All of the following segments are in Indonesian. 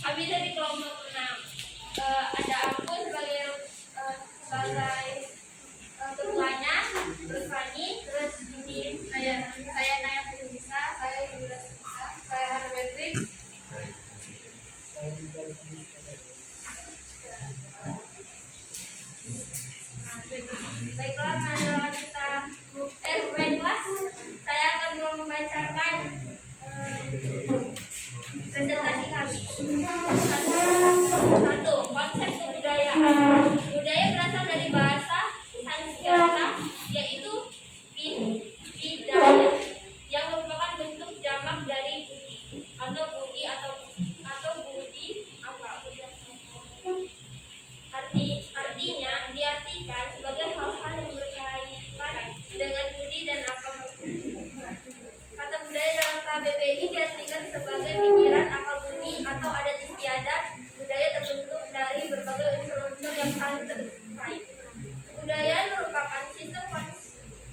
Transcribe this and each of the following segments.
Habis dari kelompok 6 ada aku sebagai ketuanya, terus Fani, terus ini saya Naya Bisa, saya Yura Bisa, saya Hana Patrick. Baiklah, marilah kita baiklah, saya akan membacakan presentasi kami. Satu, konsep kebudayaan. Budaya berasal dari bahasa Sanskerta, yaitu bidaya, yang merupakan bentuk jamak dari budi atau budi apa? Artinya diartikan sebagai hal-hal yang berkaitan dengan budi dan akal. Kata budaya dalam KBBI diartikan sebagai pikiran, akal budi atau adat istiadat. Budaya terbentuk dari berbagai unsur-unsur yang saling terkait. Budaya merupakan sistem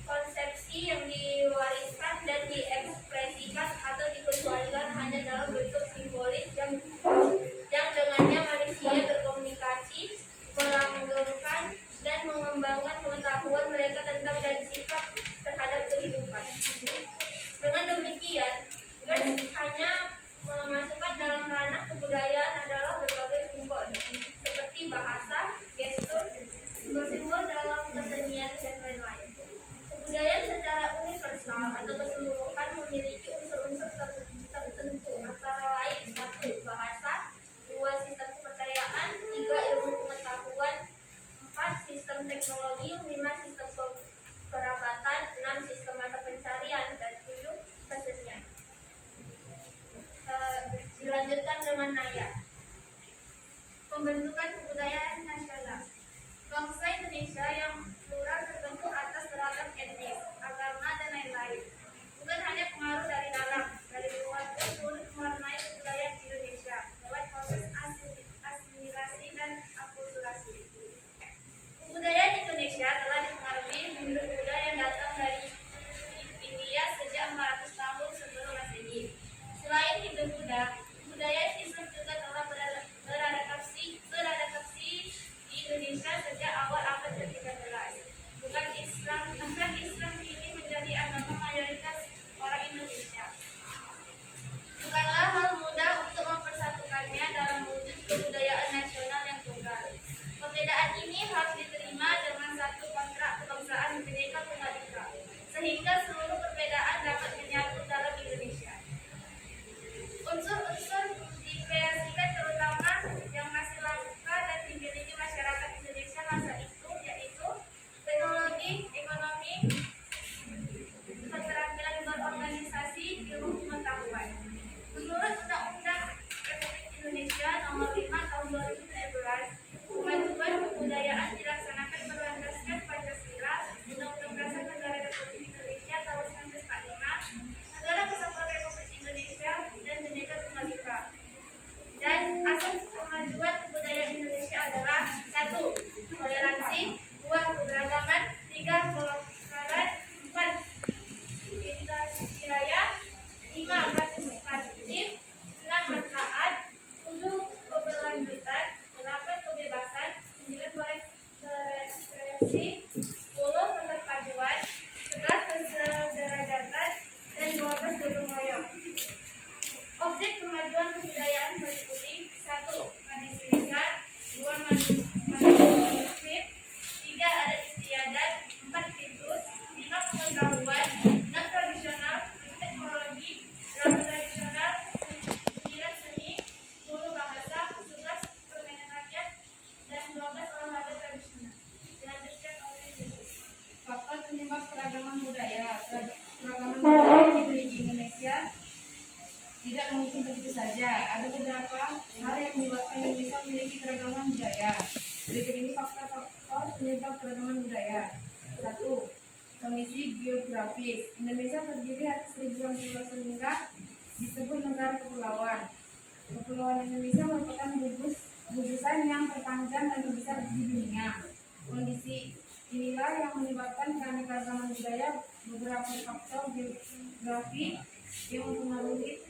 konsepsi yang diwariskan dan diekspresikan atau dikecualikan hanya dalam bentuk simbolis yang dengannya manusia berkomunikasi, melanggengkan dan mengembangkan pengetahuan mereka tentang dan sifat terhadap kehidupan. Dengan demikian, hanya memasukkan dalam ranah kebudayaan adalah berbagai simbol seperti bahasa, gestur, simbol dalam kesenian dan lain-lain. Kebudayaan secara universal atau keseluruhan memiliki unsur-unsur tertentu, antara lain 1. Bahasa, 2. Sistem kepercayaan, 3. Ilmu pengetahuan, 4. Sistem teknologi, 5. Sistem perabatan, 6. Sistem mata pencarian, dan 7. Kesenian. Dilanjutkan dengan Naya. Pembentukan kebudayaan nasional. Bangsa Indonesia yang plural terbentuk atas beragam etnis, agama, dan lain-lain. Bukan hanya pengaruh dari dalam, dari luar pun turut mewarnai kebudayaan Indonesia lewat proses asimilasi dan akulturasi. Kebudayaan Indonesia telah dipengaruhi Hindu-Buddha yang datang dari India sejak 400 tahun sebelum Masehi. Selain Hindu-Buddha, budaya Islam juga telah beradaptasi di Indonesia sejak awal abad ke-13. Bukan Islam kini menjadi agama mayoritas orang Indonesia. Bukanlah hal mudah untuk mempersatukannya dalam wujud kebudayaan nasional yang tunggal. Perbedaan ini harus diterima dengan satu kontrak kebangsaan Bhinneka Tunggal Ika, sehingga seluruh perbedaan dapat menyatu dalam Indonesia. Unsur-unsur dikreasikan terutama yang masih langka dan dimiliki masyarakat Indonesia masa itu, yaitu teknologi, ekonomi, keterampilan berorganisasi, ilmu pengetahuan. Menurut Undang-Undang Republik Indonesia Nomor 5 Tahun 2017, kemajuan kebudayaan dilaksanakan berlandaskan Pancasila, Undang-Undang Dasar Negara Republik Indonesia Tahun 1945, Negara Kesatuan Republik Indonesia, dan Bhinneka Tunggal Ika. Dan asas kemajuan kebudayaan Indonesia adalah 1. Toleransi, 2. Keberagaman, 3. kelokalan, 4. Integrasi wilayah, 5. Partisipatif, 6. manfaat, 7. keberlanjutan, 8. kebebasan, 9. berekspresi, 10. keterpaduan, 11. kesederajatan, dan 12. gotong royong. Objek kemajuan kebudayaan meliputi 1. tradisi lisan, 2. manuskrip, 3. adat istiadat, 4. situs, 5. pengetahuan, 6. tradisional, 7. teknologi, 8. tradisional, 9. seni, 10. bahasa, 11. permainan rakyat, dan 12. olahraga tradisional. Dilanjutkan oleh Yesus. Faktor penyebab keragaman budaya. Keragaman budaya yang dimiliki Indonesia tidak mungkin begitu saja. Ada beberapa hal yang menyebabkan Indonesia memiliki keragaman budaya. Berikut ini faktor-faktor penyebab keragaman budaya. 1. Kondisi geografis. Indonesia terdiri atas ribuan pulau sehingga disebut negara kepulauan. Kepulauan Indonesia merupakan gugusan yang terpanjang dan terbesar di dunia. Kondisi inilah yang menyebabkan keanekaragaman budaya. Beberapa faktor geografi yang mempengaruhi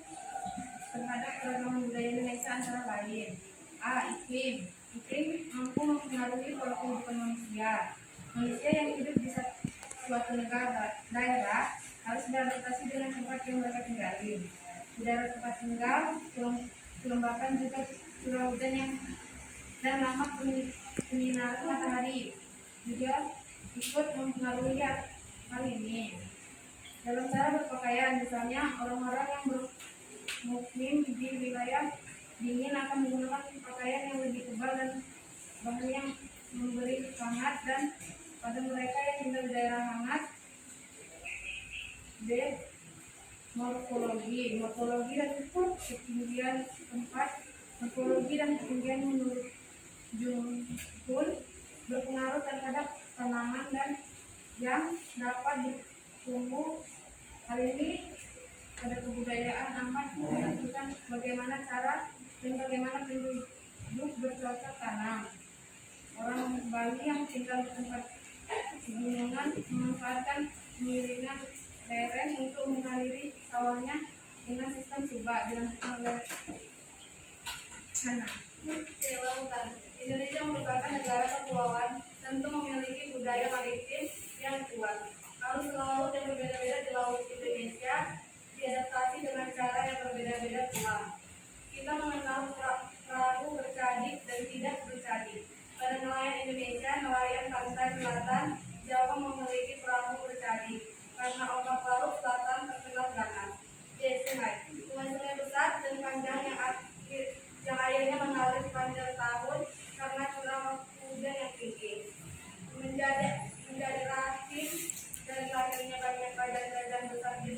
terhadap keragaman budaya Indonesia antara lain: A. Iklim. Iklim mampu mempengaruhi pola kehidupan manusia. Manusia yang hidup di suatu negara daerah harus beradaptasi dengan tempat yang mereka tinggali. Udara tempat tinggal, kelembapan juga curah hujan yang dan lama penyinaran matahari juga ikut mempengaruhi hal ini. Dalam cara berpakaian, misalnya orang-orang yang bermukim di wilayah dingin akan menggunakan pakaian yang lebih tebal dan bahan yang memberi hangat, dan pada mereka yang tinggal di daerah hangat. B. Morfologi dan ketinggian tempat. Morfologi dan ketinggian menurut Jung berpengaruh terhadap tanaman dan yang dapat ditumbuh. Hal ini pada kebudayaan amat menentukan bagaimana cara dan bagaimana penduduk bercocok tanam. Orang Bali yang tinggal di tempat pegunungan memanfaatkan miringan lereng untuk mengaliri sawahnya dengan sistem subak dilakukan oleh Hana. Indonesia merupakan negara kepulauan, tentu memiliki budaya maritim yang kuat. Arus laut yang berbeda-beda di laut Indonesia diadaptasi dengan cara yang berbeda-beda pula. Kita mengenal perahu bercadik dan tidak bercadik. Pada nelayan Indonesia, nelayan pantai selatan Jawa memiliki perahu bercadik karena ombak laut selatan terkenal ganas. Sungai-sungai besar dan panjang yang airnya mengalir sepanjang tahun karena curah hujan yang tinggi menjadi rahim dari lahirnya banyak kerajaan besar di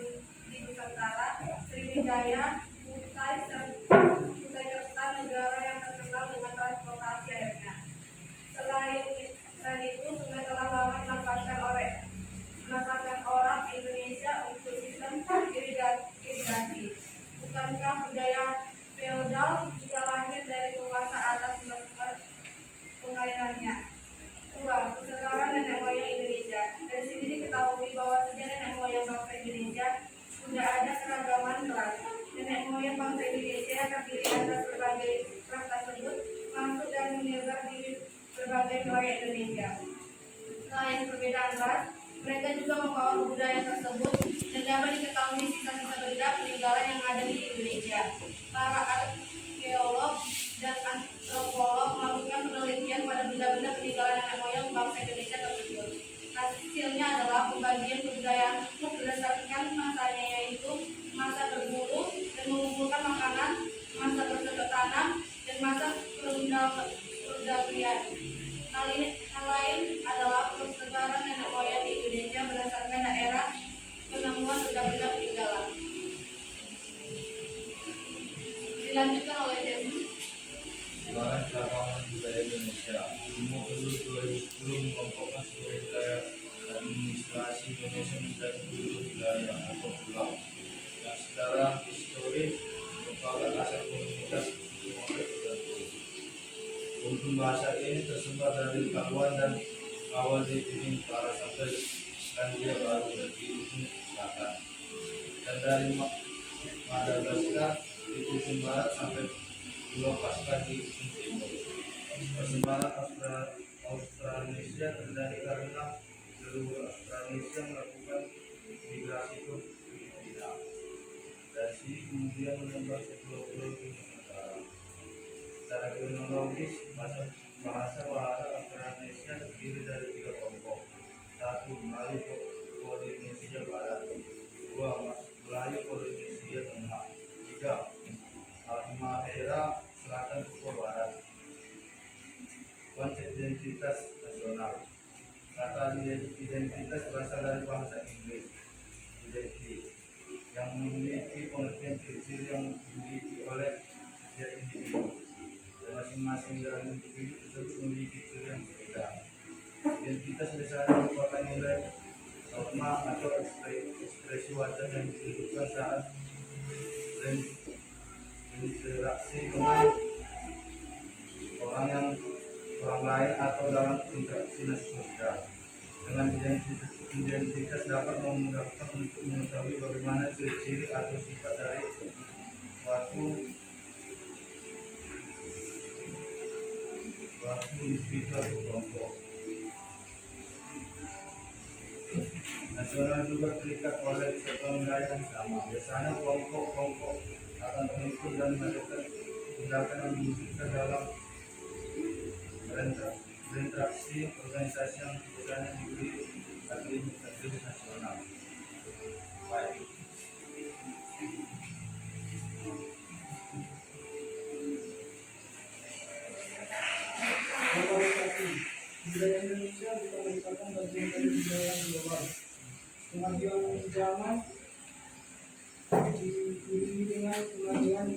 Nusantara. Sriwijaya, Kutai serta negara yang terkenal dengan transportasi airnya. Selain itu, sungai telah lama memanfaatkan orang Indonesia untuk sistem irigasi. Bukankah budaya feodal juga lahir dari penguasa atas sumber pengairannya? 2. Persebaran nenek moyang Indonesia. Dari sini diketahui bahwa sejak nenek moyang bangsa Indonesia sudah ada keragaman kelas. Nenek moyang bangsa Indonesia terdiri atas berbagai ras tersebut masuk dan menyebar di berbagai wilayah Indonesia. Selain perbedaan ras, mereka juga membawa budaya tersebut dan dapat diketahui sisa-sisa benda peninggalan yang ada di Indonesia. Para arkeolog dan antropolog melakukan penelitian pada benda-benda peninggalan nenek moyang bangsa Indonesia tersebut. Hasilnya adalah pembagian kebudayaan berdasarkan masanya, yaitu masa berburu dan mengumpulkan makanan, masa bercocok tanam, dan masa perdagangan. Hal lain adalah persebaran nenek moyang di Indonesia berdasarkan daerah penemuan benda-benda peninggalan. Dilanjutkan oleh Dewi. Sebaran Keragaman Budaya Indonesia. Ilmu penduduk 2010 mengelompokkan seluruh wilayah administrasi Indonesia menjadi 7 wilayah atau pulau yang secara historis merupakan asal komunitas untuk bahasa ini tersebar dari Pakuan dan awal di Piring Utara sampai Selandia Baru dan di ujung selatan, dan dari Madagaskar di ujung barat sampai Pulau Pasca di ujung timur. Persebaran Australasia terjadi karena seluruh Australasia melakukan migrasi ke Filipina. Dari sini kemudian menembak ke pulau-pulau di Nusantara. Secara kronologis, bahasa Australasia terdiri dari 3 kelompok. 1. Melayu Polinesia Barat. 2. Melayu Polinesia Tengah. 3. Halmahera Selatan Papua Barat. Konsep identitas nasional. Kata identitas berasal dari bahasa Inggris identity, yang memiliki pengertian ciri-ciri yang dimiliki oleh setiap individu. Masing-masing dari individu tersebut memiliki ciri yang berbeda. Identitas biasanya merupakan nilai norma atau ekspresi wajah yang ditunjukkan saat berinteraksi dengan orang lain atau dalam interaksi sosial. Dengan identitas dapat memudahkan untuk mengetahui bagaimana ciri-ciri atau sifat dari suatu satu individu atau kelompok. Nasional juga terikat oleh satu wilayah yang sama. Biasanya kelompok-kelompok akan mengikut dan melakukan tindakan yang mewujudkan dalam berinteraksi organisasi yang biasanya diberi akreditasi nasional. Baik. Globalisasi. Budaya Indonesia bisa merupakan bagian dari budaya global. Kemajuan zaman diiringi dengan kemajuan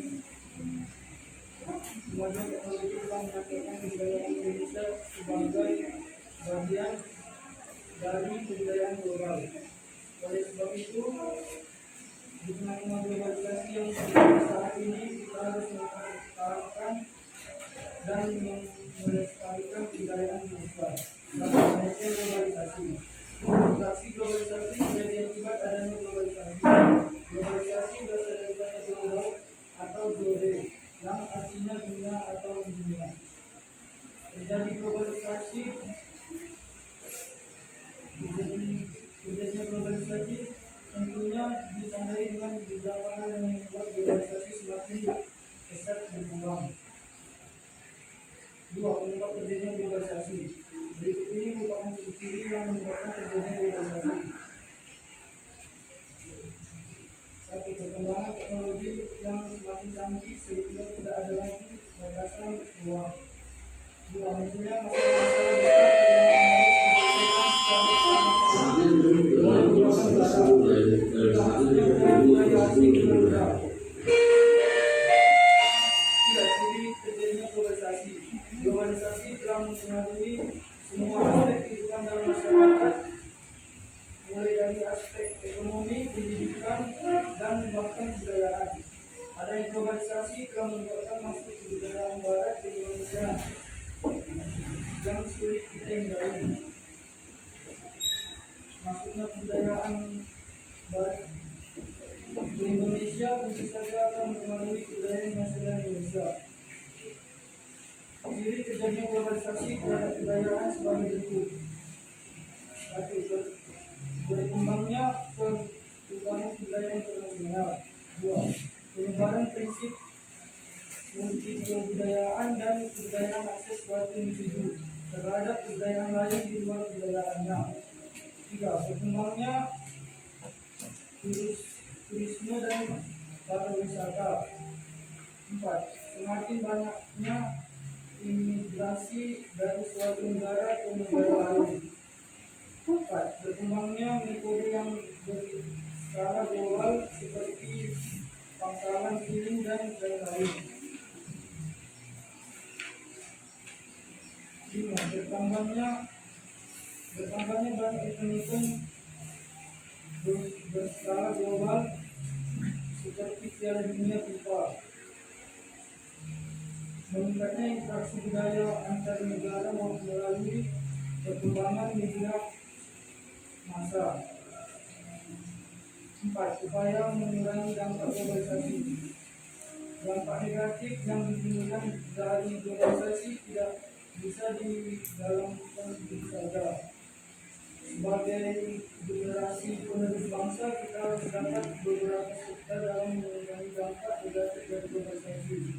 teknologi telah menyatakan budaya Indonesia sebagai bagian dari kebudayaan global. Oleh sebab itu, di tengah globalisasi yang terjadi saat ini, kita harus mempertahankan dan melestarikan kebudayaan Indonesia. Bagaimana globalisasi? Globalisasi menjadi akibat adanya globalisasi. Globalisasi berasal dari kata global atau global yang artinya dunia atau dunia. Terjadi globalisasi, terjadinya globalisasi tentunya ditandai dengan beberapa hal yang membuat globalisasi semakin pesat berkembang. 2. Penyebab terjadinya globalisasi. Berikut ini merupakan ciri-ciri yang menyebabkan terjadinya globalisasi. 1. Perkembangan teknologi yang semakin canggih sehingga tidak ada lagi batasan ruang. 2. Munculnya masalah-masalah besar yang harus diselesaikan secara bersama-sama. Ciri terjadinya globalisasi. Globalisasi telah mempengaruhi semua aspek kehidupan dalam masyarakat, mulai dari aspek ekonomi, pendidikan, dan bahkan kebudayaan. Adanya globalisasi telah menyebabkan masuk kebudayaan barat di Indonesia yang sulit kita hindari. Masuknya kebudayaan barat di Indonesia tentu saja akan mempengaruhi kebudayaan nasional Indonesia. Ciri terjadinya globalisasi terhadap kebudayaan sebagai berikut. 1. Berkembangnya perubahan kebudayaan internasional. 2. Penyebaran prinsip multikebudayaan dan kebudayaan akses suatu individu terhadap kebudayaan lain di luar kebudayaannya. 3. Berkembangnya turisme dan pariwisata. 4. Semakin banyaknya imigrasi dari suatu negara ke negara lain. 4. Berkembangnya metode yang berskala global seperti pangkalan kirim dan lain-lain. 5. Bertambahnya banyak event berskala global seperti Piala Dunia FIFA. Meningkatnya interaksi budaya antar negara melalui perkembangan media massa. 4. Upaya mengurangi dampak globalisasi. Dampak negatif yang ditimbulkan dari globalisasi tidak bisa didalamkan begitu saja. Sebagai generasi penerus bangsa, kita harus dapat beberapa serta dalam mengurangi dampak negatif dari globalisasi.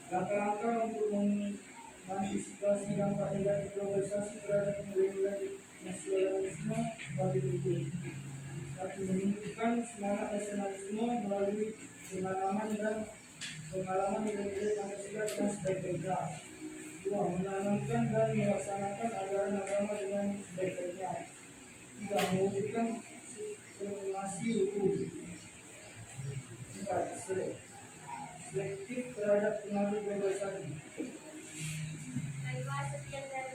Langkah-langkah untuk mengantisipasi dampak negatif globalisasi terhadap nilai-nilai nasionalisme bagi berikut. 1. Menumbuhkan semangat nasionalisme melalui pengalaman nilai-nilai Pancasila dengan sebaik-baiknya. 2. Menanamkan dan melaksanakan ajaran agama dengan sebaik-baiknya. 3. Mewujudkan supremasi hukum. 4. Selektif terhadap pengaruh globalisasi. Baiklah, sekian dari